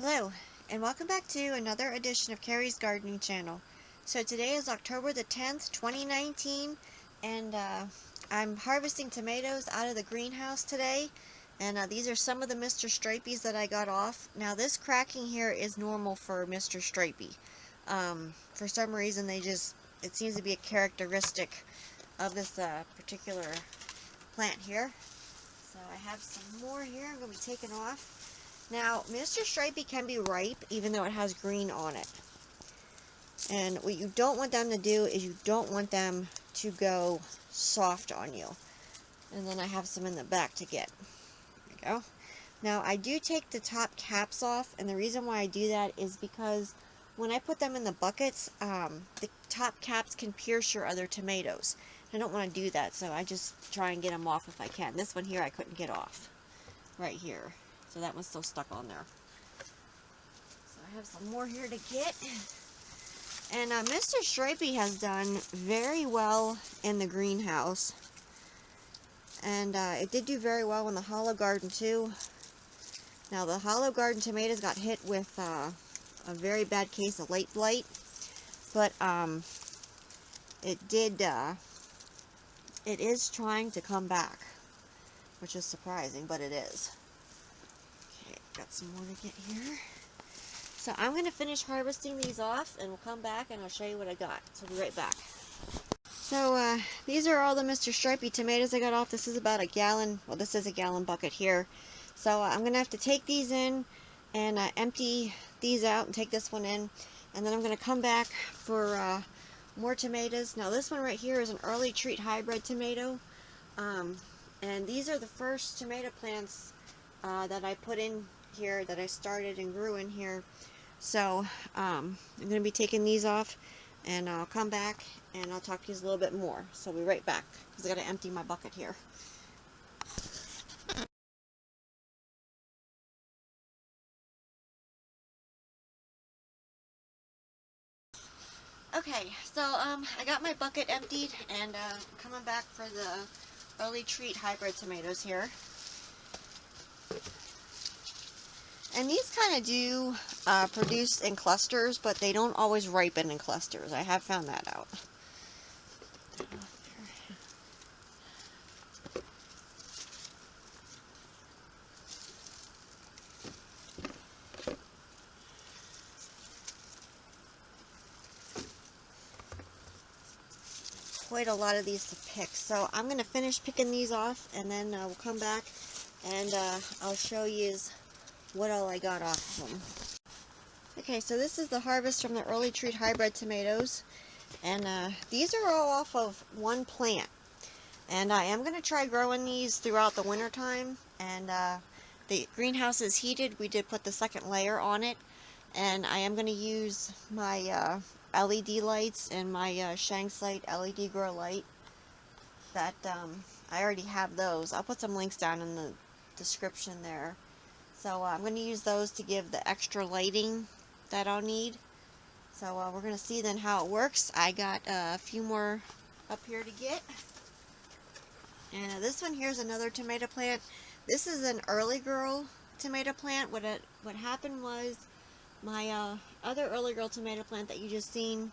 Hello, and welcome back to another edition of Carrie's Gardening Channel. So today is October the 10th, 2019, and I'm harvesting tomatoes out of the greenhouse today. And these are some of the Mr. Stripeys that I got off. Now this cracking here is normal for Mr. Stripey. For some reason it seems to be a characteristic of this particular plant here. So I have some more here I'm going to be taking off. Now, Mr. Stripey can be ripe even though it has green on it. And what you don't want them to do is you don't want them to go soft on you. And then I have some in the back to get. There we go. Now, I do take the top caps off, and the reason why I do that is because when I put them in the buckets, the top caps can pierce your other tomatoes. I don't want to do that, so I just try and get them off if I can. This one here I couldn't get off. Right here. So that one's still stuck on there. So I have some more here to get. And Mr. Stripey has done very well in the greenhouse. And it did do very well in the Hollow Garden too. Now the Hollow Garden tomatoes got hit with a very bad case of late blight. But it is trying to come back. Which is surprising, but it is. Okay, got some more to get here. So I'm going to finish harvesting these off, and we'll come back and I'll show you what I got. So I'll be right back. So these are all the Mr. Stripey tomatoes I got off. This is about a gallon. Well, this is a gallon bucket here. So I'm going to have to take these in and empty these out and take this one in. And then I'm going to come back for more tomatoes. Now this one right here is an early treat hybrid tomato. And these are the first tomato plants that I put in here, that I started and grew in here. So I'm going to be taking these off, and I'll come back and I'll talk to you a little bit more. So I'll be right back, because I got to empty my bucket here. Okay, so I got my bucket emptied, and coming back for the early treat hybrid tomatoes here. And these kind of do produce in clusters, but they don't always ripen in clusters. I have found that out. Quite a lot of these to pick. So I'm going to finish picking these off, and then we'll come back and I'll show you what all I got off of them. Okay, so this is the harvest from the early treat hybrid tomatoes, and these are all off of one plant. And I am going to try growing these throughout the winter time, and the greenhouse is heated. We did put the second layer on it, and I am going to use my LED lights and my Shanks light LED grow light. That I already have those. I'll put some links down in the description there. So I'm going to use those to give the extra lighting that I'll need. So we're going to see then how it works. I got a few more up here to get. And this one here is another tomato plant. This is an early girl tomato plant. What happened was my other early girl tomato plant that you just seen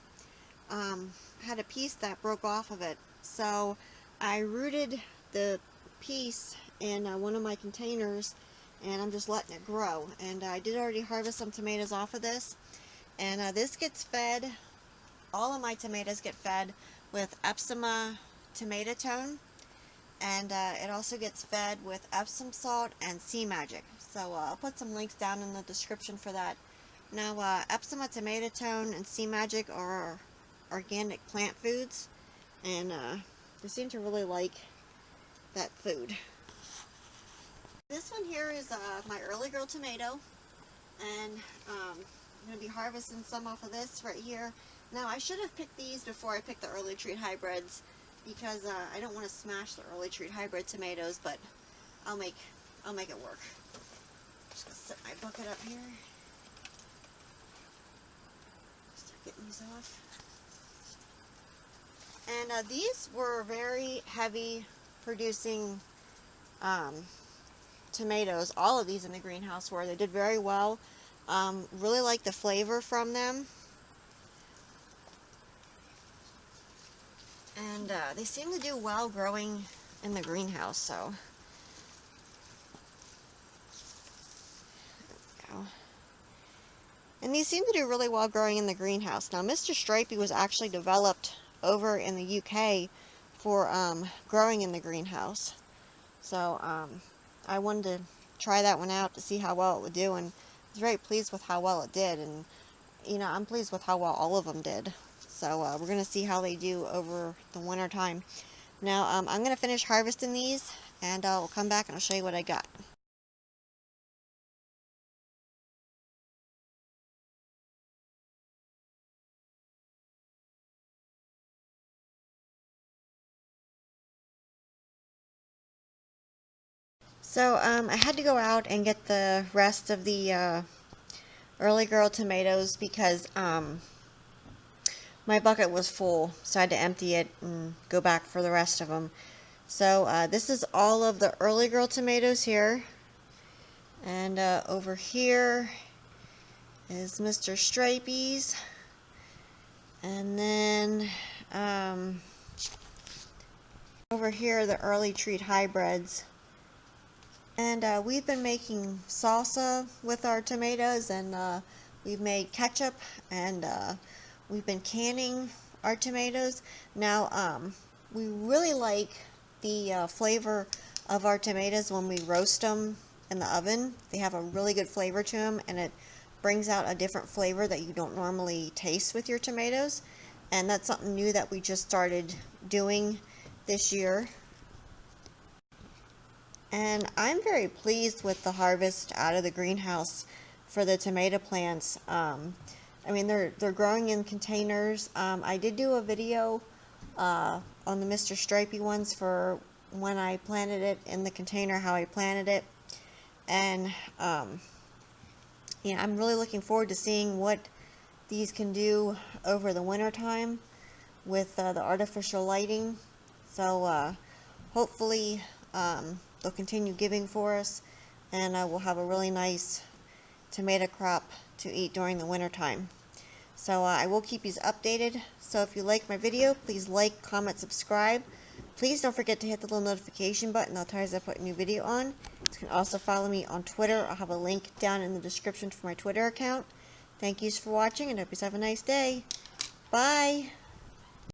had a piece that broke off of it. So I rooted the piece in one of my containers, and I'm just letting it grow. And I did already harvest some tomatoes off of this. And this gets fed, all of my tomatoes get fed with Epsom tomato tone. And it also gets fed with Epsom salt and Sea Magic. So I'll put some links down in the description for that. Now Epsom tomato tone and Sea Magic are organic plant foods. And they seem to really like that food. This one here is my early girl tomato, and I'm going to be harvesting some off of this right here. Now I should have picked these before I picked the early treat hybrids, because I don't want to smash the early treat hybrid tomatoes, but I'll make it work. Just going to set my bucket up here. Start getting these off. And these were very heavy producing tomatoes. All of these in the greenhouse were. They did very well. Really like the flavor from them. And they seem to do well growing in the greenhouse, so. There we go. And these seem to do really well growing in the greenhouse. Now, Mr. Stripey was actually developed over in the UK for growing in the greenhouse. So I wanted to try that one out to see how well it would do, and I was very pleased with how well it did. And you know, I'm pleased with how well all of them did. So we're going to see how they do over the winter time. Now I'm going to finish harvesting these, and I'll come back and I'll show you what I got. So I had to go out and get the rest of the early girl tomatoes because my bucket was full, so I had to empty it and go back for the rest of them. So this is all of the early girl tomatoes here, and over here is Mr. Stripey's, and then over here are the early treat hybrids. And we've been making salsa with our tomatoes, and we've made ketchup, and we've been canning our tomatoes. Now, we really like the flavor of our tomatoes when we roast them in the oven. They have a really good flavor to them, and it brings out a different flavor that you don't normally taste with your tomatoes. And that's something new that we just started doing this year. And I'm very pleased with the harvest out of the greenhouse for the tomato plants. I mean, they're growing in containers. I did do a video on the Mr. Stripey ones for when I planted it in the container, how I planted it. And yeah, I'm really looking forward to seeing what these can do over the winter time with the artificial lighting. So hopefully they'll continue giving for us, and we'll have a really nice tomato crop to eat during the winter time. So I will keep you updated. So if you like my video, please like, comment, subscribe. Please don't forget to hit the little notification button. That'll tell you as I put a new video on. You can also follow me on Twitter. I'll have a link down in the description for my Twitter account. Thank you for watching, and hope you have a nice day. Bye!